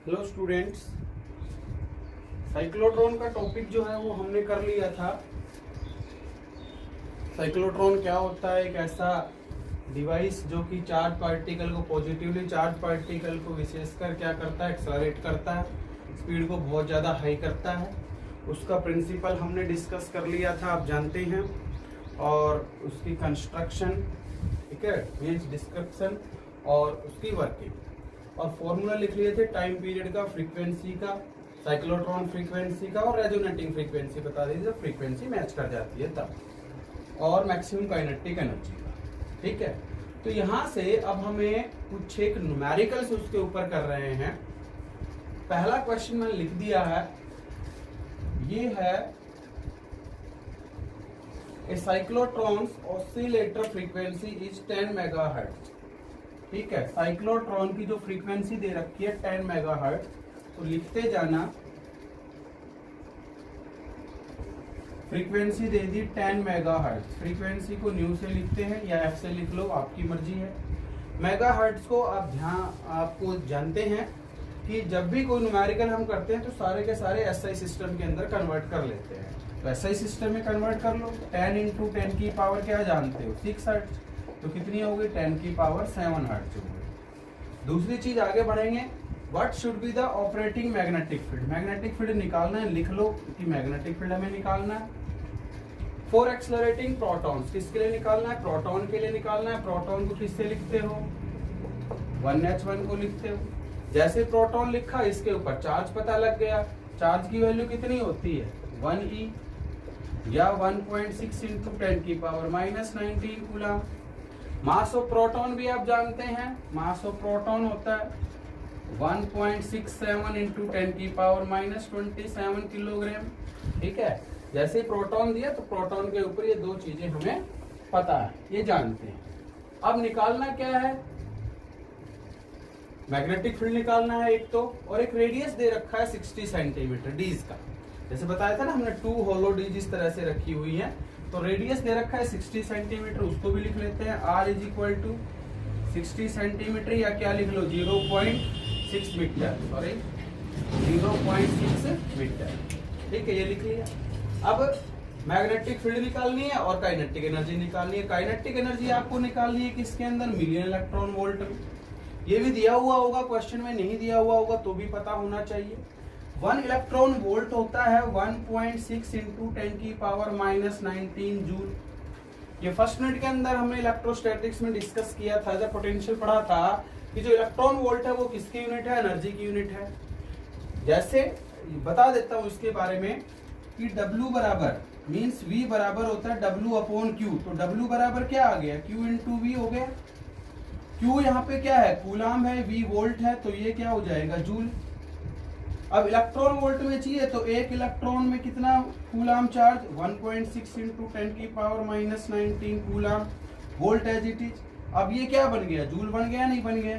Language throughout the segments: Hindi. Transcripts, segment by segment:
हेलो स्टूडेंट्स, साइक्लोट्रॉन का टॉपिक जो है वो हमने कर लिया था। साइक्लोट्रॉन क्या होता है? एक ऐसा डिवाइस जो कि चार्ज पार्टिकल को, पॉजिटिवली चार्ज पार्टिकल को विशेषकर क्या करता है, एक्सेलरेट करता है, स्पीड को बहुत ज़्यादा हाई करता है। उसका प्रिंसिपल हमने डिस्कस कर लिया था, आप जानते हैं। और उसकी कंस्ट्रक्शन, ठीक है, मीन्स डिस्क्रिप्शन और उसकी वर्किंग, और फॉर्मूला लिख लिए थे टाइम पीरियड का, फ्रीक्वेंसी का, साइक्लोट्रॉन फ्रीक्वेंसी का, और रेजोनेटिंग फ्रीक्वेंसी बता दीजिए जब फ्रीक्वेंसी मैच कर जाती है तब, और मैक्सिमम काइनेटिक एनर्जी का। ठीक है, तो यहाँ से अब हमें कुछ एक न्यूमेरिकल्स उसके ऊपर कर रहे हैं। पहला क्वेश्चन मैंने लिख दिया है, ये है ए साइक्लोट्रॉन्स ऑसिलेटर फ्रीक्वेंसी इज 10 मेगाहर्ट्ज। ठीक है, साइक्लोट्रॉन की जो फ्रीक्वेंसी दे रखी है 10 मेगाहर्ट्ज, तो लिखते जाना, फ्रीक्वेंसी दे दी 10 मेगाहर्ट्ज। फ्रीक्वेंसी को न्यू से लिखते हैं या एफ से लिख लो, आपकी मर्जी है। मेगाहर्ट्ज को आपको जानते हैं कि जब भी कोई न्यूमेरिकल हम करते हैं तो सारे के सारे एसआई सिस्टम के अंदर कन्वर्ट कर लेते हैं। तो एसआई सिस्टम में कन्वर्ट कर लो। 10 × 10 की पावर क्या जानते हो, 6 हर्ट्ज, तो कितनी हो गई, 10 की पावर 7 हर्ट्ज हो गई। दूसरी चीज आगे बढ़ेंगे, what should be the operating magnetic field. Magnetic field निकालना है, लिख लो कि मैग्नेटिक फील्ड हमें निकालना है। फॉर एक्सेलरेटिंग प्रोटॉन्स, किसके लिए निकालना है, प्रोटॉन के लिए निकालना है। प्रोटॉन को किससे लिखते हो, 1h1 को लिखते हो। जैसे प्रोटॉन लिखा, इसके ऊपर चार्ज पता लग गया। चार्ज की वैल्यू कितनी होती है, 1e या 1.6 × 10 की power -19 coulomb. Mass of proton भी आप जानते हैं, मास ऑफ प्रोटॉन होता है 1.67 × 10 की पावर -27 किलोग्राम। ठीक है, जैसे प्रोटॉन दिया तो प्रोटॉन के ऊपर ये दो चीजें हमें पता है, ये जानते हैं। अब निकालना क्या है, मैग्नेटिक फील्ड निकालना है एक तो, और एक रेडियस दे रखा है 60 सेंटीमीटर डीज का। जैसे बताया था ना हमने, 2 होलो डीज इस तरह से रखी हुई है, तो रेडियस दे रखा है 60 सेंटीमीटर, उसको भी लिख लेते हैं। r = 60 सेंटीमीटर, या क्या लिख लो, 0.6 मीटर, सॉरी 0.6 मीटर। ठीक है, ये लिख लिया। अब मैग्नेटिक फील्ड निकालनी है और काइनेटिक एनर्जी निकालनी है। काइनेटिक एनर्जी आपको निकालनी है किसके अंदर, मिलियन इलेक्ट्रॉन वोल्ट में। ये भी दिया हुआ होगा क्वेश्चन में, नहीं दिया हुआ होगा तो भी पता होना चाहिए। 1 इलेक्ट्रॉन वोल्ट होता है 1.6 × 10 की पावर -19 जूल। ये फर्स्ट मिनट के अंदर हमने इलेक्ट्रोस्टैटिक्स में डिस्कस किया था, जब पोटेंशियल पढ़ा था कि जो इलेक्ट्रॉन वोल्ट है वो किसकी यूनिट है, एनर्जी की यूनिट है। जैसे बता देता हूं इसके बारे में कि W बराबर मीन्स V बराबर होता है W/Q। तो W बराबर क्या आ गया, Q × V हो गया। Q यहाँ पे क्या है, कूलाम है, V वोल्ट है, तो ये क्या हो जाएगा, जूल। अब इलेक्ट्रॉन वोल्ट में चाहिए तो एक इलेक्ट्रॉन में कितना कूलाम चार्ज, 1.6 × 10 की power -19 coulomb, volt as it is. अब ये क्या बन गया, जूल बन गया, नहीं बन गया,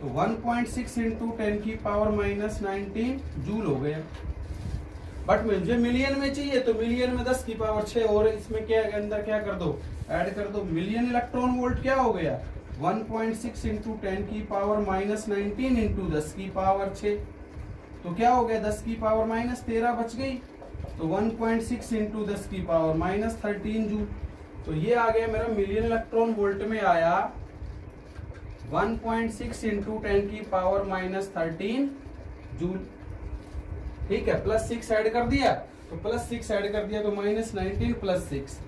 तो 1.6 × 10 की पावर -19 जूल हो गया। बट मुझे मिलियन में चाहिए, तो मिलियन में 10 की पावर 6 और इसमें क्या अंदर क्या कर दो, ऐड कर दो। मिलियन इलेक्ट्रॉन वोल्ट क्या हो गया, 1.6 × 10 की पावर -19 × 10 की पावर 6, तो क्या हो गया, 10 की पावर -13 बच गई, तो 1.6 × 10 की पावर -13 जूल। तो ये आ गया मेरा मिलियन इलेक्ट्रॉन वोल्ट में आया 1.6 × 10 की पावर -13 जूल। ठीक है, +6 ऐड कर दिया, तो +6 ऐड कर दिया तो -19 + 6।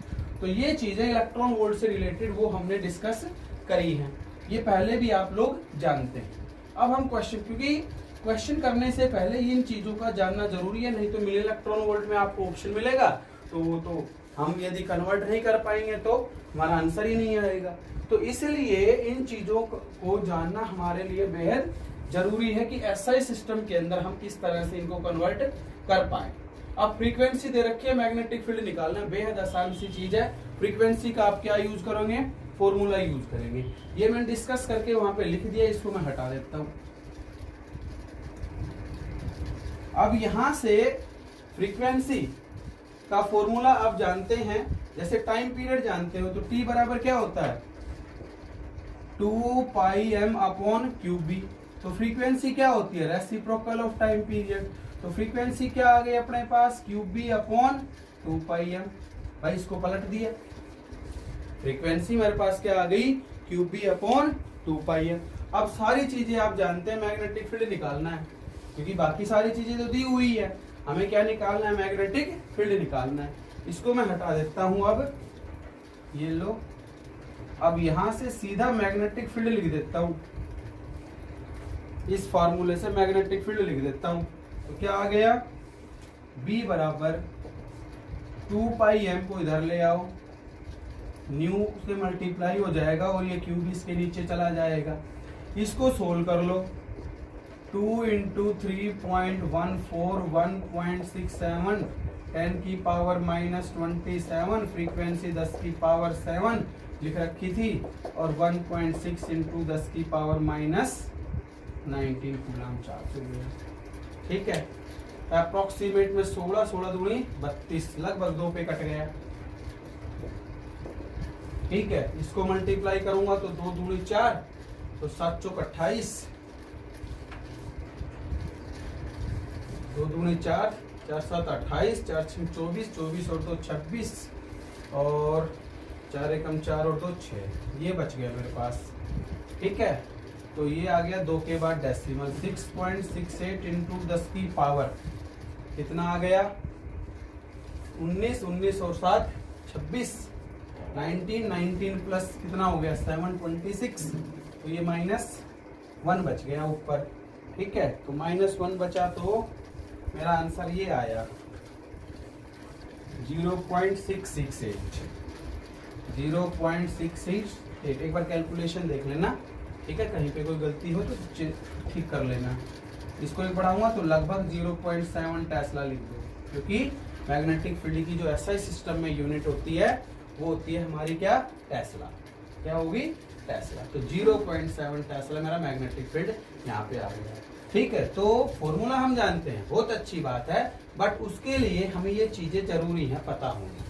तो ये चीजें इलेक्ट्रॉन वोल्ट से रिलेटेड वो हमने डिस्कस करी हैं, ये पहले भी आप लोग जानते हैं। अब हम क्योंकि क्वेश्चन करने से पहले इन चीजों का जानना जरूरी है, नहीं तो मिलियन इलेक्ट्रॉन वोल्ट में आपको ऑप्शन मिलेगा तो हम यदि कन्वर्ट नहीं कर पाएंगे तो हमारा आंसर ही नहीं आएगा। तो इसलिए इन चीजों को जानना हमारे लिए बेहद जरूरी है कि एसआई सिस्टम के अंदर हम किस तरह से इनको कन्वर्ट कर पाए। अब फ्रीक्वेंसी दे रखी है, मैग्नेटिक फील्ड निकालना बेहद आसान सी चीज है। फ्रीक्वेंसी का आप क्या यूज करोगे, फॉर्मूला यूज करेंगे। ये मैंने डिस्कस करके वहां पे लिख दिया, इसको मैं हटा देता हूं। अब यहां से फ्रीक्वेंसी का फॉर्मूला आप जानते हैं, जैसे टाइम पीरियड जानते हो, तो T बराबर क्या होता है, 2πm/QB। तो फ्रीक्वेंसी क्या होती है, रेसिप्रोकल ऑफ टाइम पीरियड। तो फ्रीक्वेंसी क्या आ गई अपने पास, क्यूब बी अपॉन 2 पाई एम। भाई इसको पलट दिया, फ्रीक्वेंसी मेरे पास क्या आ गई, क्यूब बी अपॉन 2 पाई एम। अब सारी चीजें आप जानते हैं, मैग्नेटिक फील्ड निकालना है, क्योंकि बाकी सारी चीजें तो दी हुई है, हमें क्या निकालना है, मैग्नेटिक फील्ड निकालना है। इसको मैं हटा देता हूं, अब ये लो, अब यहां से सीधा मैग्नेटिक फील्ड लिख देता हूं, इस फार्मूले से मैग्नेटिक फील्ड लिख देता हूं। तो क्या आ गया, B बराबर 2 पाई एम को इधर ले आओ, न्यू से मल्टीप्लाई हो जाएगा और ये क्यूब इसके नीचे चला जाएगा। इसको सोल्व कर लो, 2 इंटू 3.14 1.67 10 की पावर -27, फ्रीक्वेंसी 10 की पावर 7 लिख रखी थी, और 1.6 इंटू 10 की पावर -19 कूलम चार्ज हो गया। ठीक है, अप्रोक्सीमेट में 16 16 दूनी 32, लगभग 2 पे कट गया। ठीक है, इसको मल्टीप्लाई करूंगा तो 2 दूनी 4, तो 7 चौक 28, 2 दूनी 4, 4 7 28, 4 6 24, 24 और 2 26, और 4 एकम 4 और 2 6, ये बच गया मेरे पास। ठीक है, तो ये आ गया 2 के बाद डेसिमल, 6.68 इंटू 10 की पावर कितना आ गया, 19, 19 और 7 26, 19, 19 प्लस कितना हो गया 726, तो ये -1 बच गया ऊपर। ठीक है, तो -1 बचा, तो मेरा आंसर ये आया 0.668, 0.668। एक बार कैलकुलेशन देख लेना, ठीक है, कहीं पे कोई गलती हो तो ठीक कर लेना। इसको एक बढ़ाऊंगा तो लगभग 0.7 टेस्ला लिख दो, क्योंकि मैग्नेटिक फील्ड की जो एसआई सिस्टम में यूनिट होती है वो होती है हमारी क्या, टेस्ला। क्या होगी, टेस्ला। तो 0.7 टेस्ला मेरा मैग्नेटिक फील्ड यहाँ पे आ गया। ठीक है, तो फॉर्मूला हम जानते हैं, बहुत अच्छी बात है, बट उसके लिए हमें ये चीजें जरूरी है पता होंगी।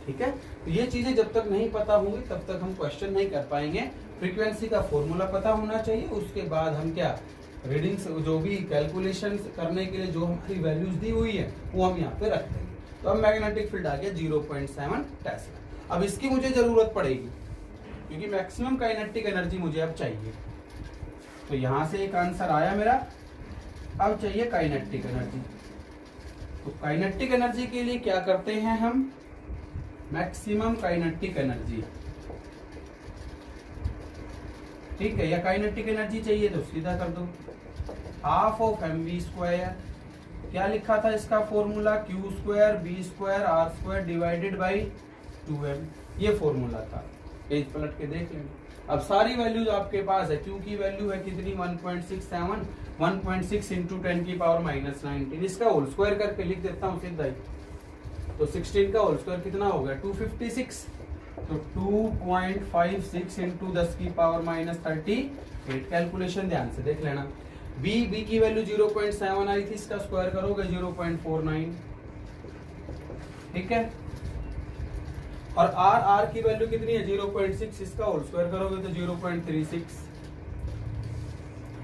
ठीक है, तो ये चीजें जब तक नहीं पता होंगी तब तक हम क्वेश्चन नहीं कर पाएंगे। फ्रीक्वेंसी का फॉर्मूला पता होना चाहिए, उसके बाद हम क्या रीडिंग्स, जो भी कैलकुलेशन करने के लिए जो हमारी वैल्यूज दी हुई है वो हम यहाँ पे रख देंगे। तो अब मैग्नेटिक फील्ड आ गया 0.7 टेस्ला। अब इसकी मुझे जरूरत पड़ेगी, क्योंकि मैक्सिमम काइनेटिक एनर्जी मुझे अब चाहिए। तो यहां से एक आंसर आया मेरा, अब चाहिए काइनेटिक एनर्जी। तो काइनेटिक एनर्जी के लिए क्या करते हैं हम, मैक्सिमम काइनेटिक एनर्जी। ठीक है, या काइनेटिक एनर्जी चाहिए तो सीधा कर दो, हाफ ऑफ mv²। क्या लिखा था इसका formula, q² b² r² divided by 2m, ये फॉर्मूला था। पेज पलट के देख लेंगे। अब सारी वैल्यूज आपके पास है, q की वैल्यू है कितनी 1.67, 1.6 इंटू 10 की पावर -19, इसका होल स्क्वायर करके लिख देता हूँ सीधा ही। तो 16 का होल स्क्वायर कितना हो गया 256, तो 2.56 इंटू 10 की पावर -38। कैलकुलेशन ध्यान से देख लेना। b की वैल्यू 0.7 आई थी, इसका स्क्वायर करोगे 0.49। ठीक है, और r की वैल्यू कितनी है 0.6, इसका होल स्क्वायर करोगे तो 0.36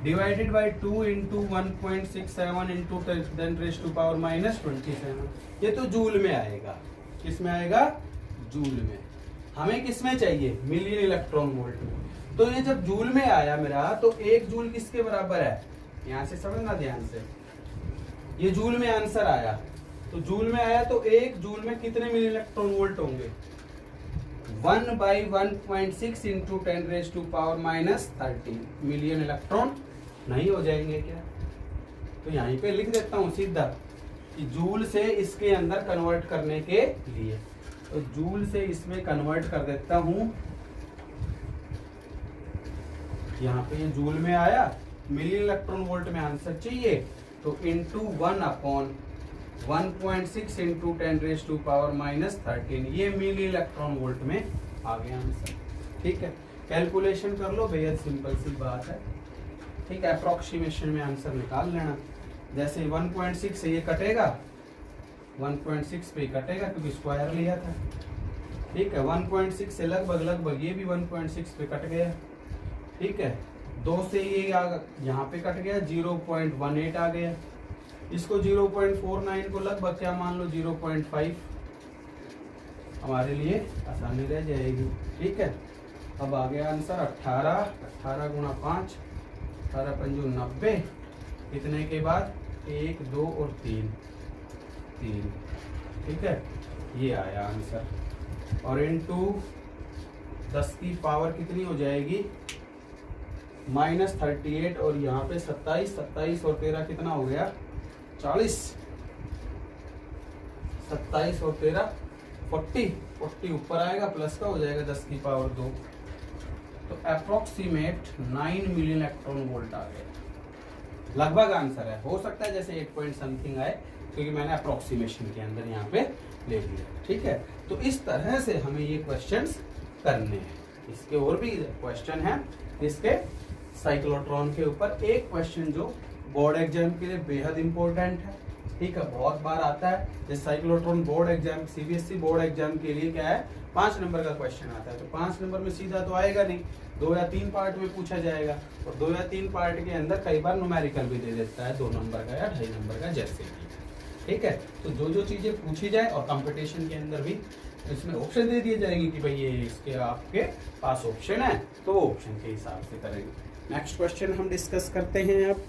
डिवाइडेड बाय 2 इंटू 1.67 इंटू 10⁻⁻27। ये तो जूल में आएगा, किस में आएगा, जूल में। हमें किस में चाहिए, मिलियन इलेक्ट्रॉन वोल्ट में। तो ये जब जूल में आया मेरा, तो 1 जूल किसके बराबर है, यहां से समझना ध्यान से, ये जूल में आंसर आया। तो जूल में आया तो 1 जूल में कितने मिलियन इलेक्ट्रॉन वोल्ट होंगे, 1/1.6 इंटू 10⁻⁻13 मिलियन इलेक्ट्रॉन नहीं हो जाएंगे क्या। तो यहीं पे लिख देता हूं सीधा कि जूल से इसके अंदर कन्वर्ट करने के लिए, तो जूल से इसमें कन्वर्ट कर देता हूं। यहाँ पे ये जूल में आया, मिलियन इलेक्ट्रॉन वोल्ट में आंसर चाहिए, तो इंटू 1/1.6 इंटू 10⁻⁻13, ये मिलियन इलेक्ट्रॉन वोल्ट में आ गया आंसर। ठीक है, कैलकुलेशन कर लो, बेहद सिंपल सी बात है। ठीक है, अप्रोक्सीमेशन में आंसर निकाल लेना। जैसे 1.6 से ये कटेगा, 1.6 पे कटेगा क्योंकि स्क्वायर लिया था। ठीक है, 1.6 से लगभग ये भी 1.6 पे कट गया। ठीक है, 2 से ये यहाँ पे कट गया, 0.18 आ गया। इसको 0.49 को लगभग क्या मान लो 0.5, हमारे लिए आसानी रह जाएगी। ठीक है, अब आ गया आंसर 18 गुणा 5, 18 पंजू 90, इतने के बाद 1 2 और 3। ठीक है, ये आया आंसर। और इनटू 10 की पावर कितनी हो जाएगी, -38, और यहाँ पे 27 और 13 कितना हो गया 40, 27 और 13 40 ऊपर आएगा, प्लस का हो जाएगा 10 की पावर 2, तो अप्रोक्सीमेट 9 मिलियन इलेक्ट्रॉन वोल्ट आ गया। लगभग आंसर है, हो सकता है जैसे 8 पॉइंट समथिंग आए, क्योंकि मैंने अप्रोक्सीमेशन के अंदर यहाँ पे ले लिया। ठीक है, तो इस तरह से हमें ये क्वेश्चंस करने हैं। इसके और भी क्वेश्चन हैं इसके साइक्लोट्रॉन के ऊपर। एक क्वेश्चन जो बोर्ड एग्जाम के लिए बेहद इंपॉर्टेंट है, ठीक है, बहुत बार आता है। जैसे cyclotron board exam, CBSE board exam के लिए क्या है 5 नंबर का क्वेश्चन आता है, तो 5 नंबर में सीधा तो आएगा नहीं, 2 या 3 पार्ट में पूछा जाएगा, और 2 या 3 पार्ट के अंदर कई बार न्यूमेरिकल भी दे देता है 2 नंबर का या 2.5 नंबर का, जैसे भी। ठीक है, तो जो चीजें पूछी जाए, और कंपटीशन के अंदर भी इसमें ऑप्शन दे दिए जाएंगे कि भाई ये इसके आपके पास ऑप्शन है, तो वो ऑप्शन के हिसाब से करेंगे। नेक्स्ट क्वेश्चन हम डिस्कस करते हैं। अब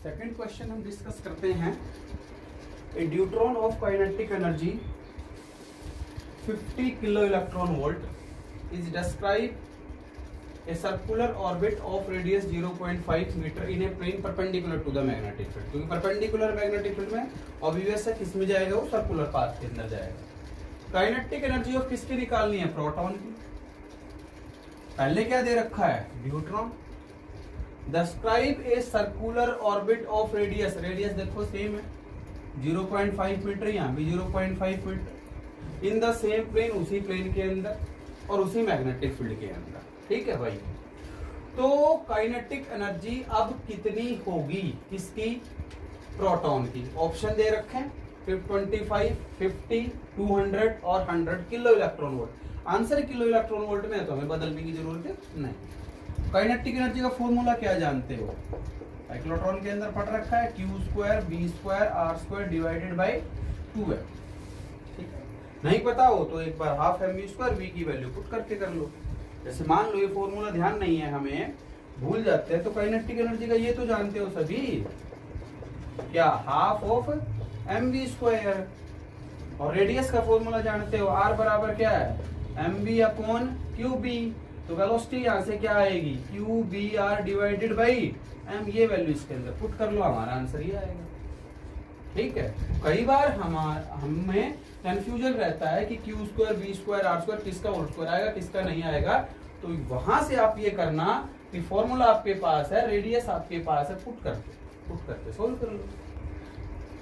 सेकंड क्वेश्चन हम डिस्कस करते हैं। A deuteron of kinetic energy 50 kilo electron volt is describe a circular orbit of radius 0.5 meter in a plane perpendicular to the magnetic field। क्योंकि perpendicular magnetic field में obvious है किस में जाएगा, वो सर्कुलर पाथ के अंदर जाएगा। काइनेटिक एनर्जी ऑफ किसकी निकालनी है, प्रोटॉन की। पहले क्या दे रखा है, neutron. Describe a circular orbit of radius, radius देखो सेम है 0.5 मीटर, यहाँ भी 0.5 metre, in the same plane, उसी प्लेन के अंदर और उसी मैग्नेटिक फील्ड के अंदर। ठीक है भाई, तो काइनेटिक एनर्जी अब कितनी होगी किसकी, प्रोटॉन की। ऑप्शन दे रखे हैं 25, 50, 200 और 100 kilo electron volt. Answer kilo electron volt में है, तो हमें बदलने की जरूरत नहीं। काइनेटिक एनर्जी का फॉर्मूला क्या जानते हो, साइक्लोट्रॉन के अंदर पढ़ रखा है, Q² B² R² divided by 2m। ठीक है, नहीं पता हो तो एक बार ½ mv² v की वैल्यू पुट करके कर लो। जैसे मान लो ये फॉर्मूला ध्यान नहीं है हमें, भूल जाते हैं, तो काइनेटिक एनर्जी का ये तो जानते हो सभी, क्या ½ mv², और रेडियस का फॉर्मूला जानते हो, r बराबर क्या है mv/qb, तो वेलोसिटी यहाँ से क्या आएगी qbr डिवाइडेड बाई m, ये वैल्यू इसके अंदर पुट कर लो, हमारा आंसर ये आएगा। ठीक है, कई बार हमें कंफ्यूजन रहता है कि Q² B² R² किसका होल स्क्वायर आएगा किसका नहीं आएगा, तो वहां से आप ये करना कि फॉर्मूला आपके पास है, रेडियस आपके पास है, पुट करके सोल्व कर लो।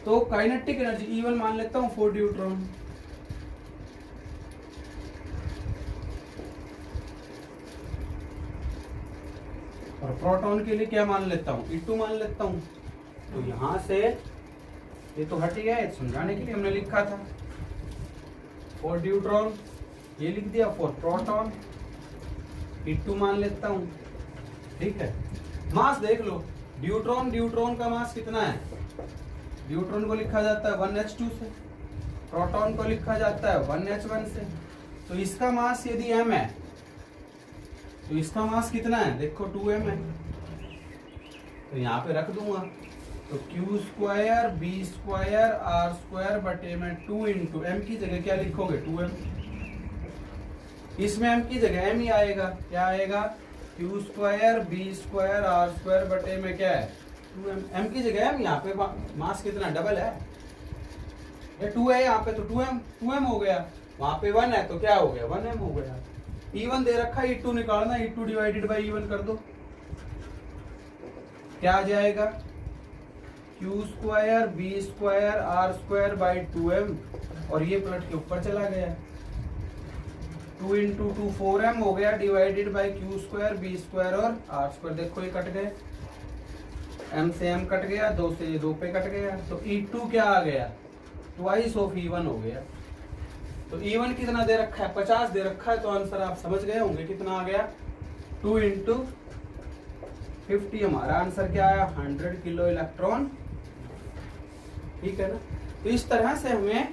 तो काइनेटिक एनर्जी E1 मान लेता हूं फॉर ड्यूट्रॉन, और प्रोटॉन के लिए क्या मान लेता हूं, E2 मान लेता हूं। तो यहां से ये तो हट गया, समझाने के लिए हमने लिखा था फॉर ड्यूट्रॉन, ये लिख दिया फॉर प्रोटॉन, E2 मान लेता हूं। ठीक है, मास देख लो, ड्यूट्रॉन का मास कितना है, ड्यूट्रॉन को लिखा जाता है 1h2 से, प्रोटॉन को लिखा जाता है 1h1 से। तो इसका मास यदि m है तो इसका मास कितना है, देखो 2m है, तो यहाँ पे रख दूंगा, तो Q² B² R² बटे में 2 इंटू m की जगह क्या लिखोगे 2m, इसमें m की जगह m ही आएगा, क्या आएगा Q² B² R² बटे में क्या है 2m, m की जगह m, यहाँ पे मास कितना डबल है, ये 2 है यहाँ पे, तो 2m हो गया, वहां पे 1 है तो क्या हो गया 1m हो गया। E1 दे रखा है, E2 निकालना, E2 डिवाइडेड बाई E1 कर दो, क्या आ जाएगा Q² B² R² by 2m, और ये पलट के ऊपर चला गया, 2 इंटू 2 4m हो गया, डिवाइडेड बाई Q² B² और R², देखो ये कट गए, m से m कट गया, 2 से 2 पे कट गया, तो E2 क्या आ गया ट्वाइस ऑफ E1 हो गया। तो E1 कितना दे रखा है 50 दे रखा है, तो आंसर आप समझ गए होंगे कितना आ गया 2 इंटू 50, हमारा आंसर क्या आया 100 किलो इलेक्ट्रॉन। ठीक है ना। तो इस तरह से हमें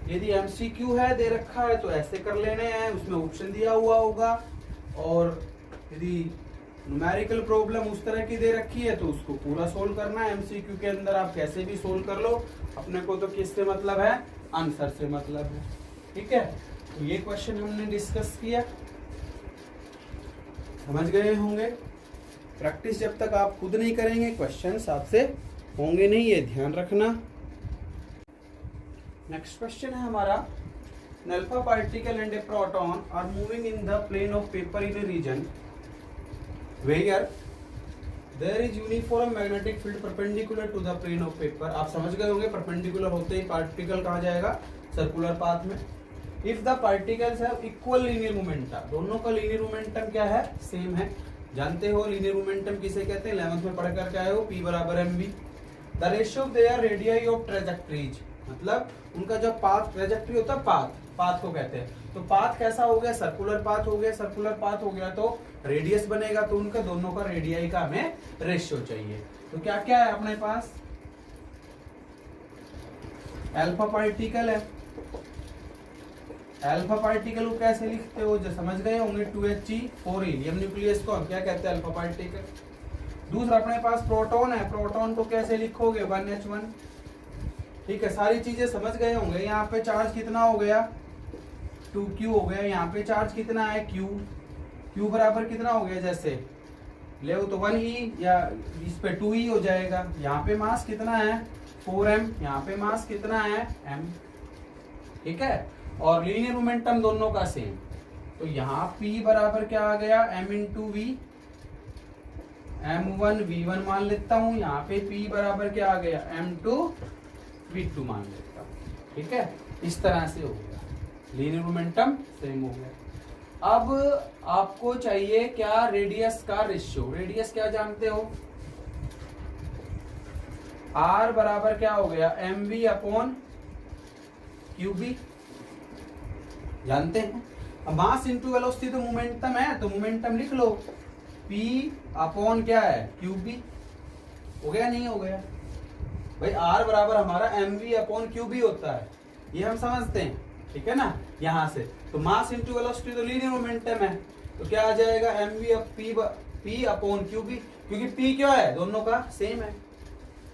यदि एमसीक्यू है दे रखा है तो ऐसे कर लेने हैं, उसमें ऑप्शन दिया हुआ होगा, और यदि न्यूमेरिकल प्रॉब्लम उस तरह की दे रखी है तो उसको पूरा सोल्व करना है। एमसीक्यू के अंदर आप कैसे भी सोल्व कर लो, अपने को तो किससे मतलब है, आंसर से मतलब है। ठीक है, तो ये क्वेश्चन हमने डिस्कस किया, समझ गए होंगे। प्रैक्टिस जब तक आप खुद नहीं करेंगे क्वेश्चंस आपसे होंगे नहीं, ये ध्यान रखना। नेक्स्ट क्वेश्चन है हमारा, an alpha particle and a proton are moving in the plane of paper in a region where there is uniform magnetic field perpendicular to the plane of paper। आप समझ गए होंगे, परपेंडिकुलर होते ही पार्टिकल कहाँ जाएगा, सर्कुलर पाथ में। If the particles have equal linear momentum, दोनों का लीनियर मोमेंटम क्या है, सेम है। जानते हो लीनियर मोमेंटम किसे कहते हैं, 11th में पढ़ करके आए हो, P बराबर mv। The ratio of their radii of trajectories, मतलब उनका जो पाथ ट्रेजेक्टरी होता है, पाथ को कहते हैं। तो पाथ कैसा हो गया, सर्कुलर पाथ हो गया। सर्कुलर पाथ हो गया तो रेडियस बनेगा, तो उनका दोनों का रेडियाई का हमें रेशियो चाहिए। तो क्या क्या है अपने पास, अल्फा पार्टिकल है। अल्फा पार्टिकल को कैसे लिखते हो, जो समझ गए होंगे, 2He 4 हीलियम न्यूक्लियस को हम क्या कहते हैं, अल्फा पार्टिकल। दूसरा अपने पास प्रोटॉन है, प्रोटॉन को कैसे लिखोगे, 1H1। ठीक है, सारी चीजें समझ गए होंगे। यहाँ पे चार्ज कितना हो गया, 2Q हो गया। यहाँ पे चार्ज कितना है, Q बराबर कितना हो गया, जैसे ले तो 1E, या इस पे 2E हो जाएगा। यहाँ पे मास कितना है, 4m, यहाँ पे मास कितना है, m। ठीक है, और लीनियर मोमेंटम दोनों का सेम, तो यहाँ P बराबर क्या आ गया, m into V, m1 V1 मान लेता हूँ। यहाँ पे P बराबर क्या आ गया, m2 V2 मान लेता हूँ। ठीक है, इस तरह से हो गया, लीनियर मोमेंटम सेम हो गया। अब आपको चाहिए क्या, रेडियस का रेशियो। रेडियस क्या जानते हो, R बराबर क्या हो गया, mv अपॉन qb, जानते हैं। अब मास इंटू वेलोसिटी तो मोमेंटम है, तो मोमेंटम लिख लो, p अपॉन क्या है, qb। हो गया, नहीं हो गया भाई, R बराबर हमारा mv अपॉन qb होता है, ये हम समझते हैं। ठीक है ना, यहाँ से तो मास इंटू वेलोसिटी तो लीनियर मोमेंटम है, तो क्या आ जाएगा, mv p अपॉन qb, क्योंकि p क्या है, दोनों का सेम है।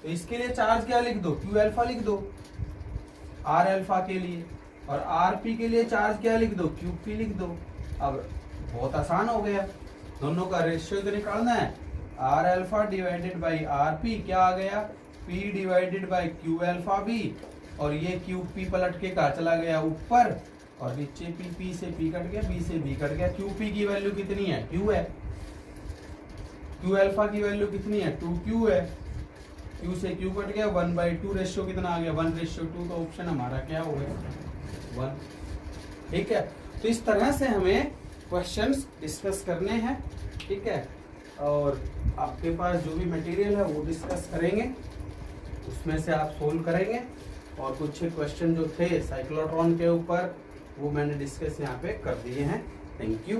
तो इसके लिए चार्ज क्या लिख दो, q अल्फा लिख दो R अल्फा के लिए, और rp के लिए चार्ज क्या लिख दो, qp लिख दो। अब बहुत आसान हो गया, दोनों का रेशियो तो निकालना है, R alpha divided by rp क्या आ गया, P divided by Q alpha B, और ये QP पलट के कहा चला गया ऊपर, और नीचे P से P कट गया, B से B कट गया। QP की वैल्यू कितनी है, Q है। Q अल्फा की वैल्यू कितनी है, 2Q है। Q से Q कट गया, 1/2 रेशियो कितना आ गया, 1/2। तो ऑप्शन हमारा क्या हो गया, 1। ठीक है, तो इस तरह से हमें क्वेश्चंस डिस्कस करने हैं। ठीक है, और आपके पास जो भी मटेरियल है वो डिस्कस करेंगे, उसमें से आप सोल्व करेंगे। और कुछ क्वेश्चन जो थे साइक्लोट्रॉन के ऊपर वो मैंने डिस्कस यहाँ पे कर दिए हैं। Thank you.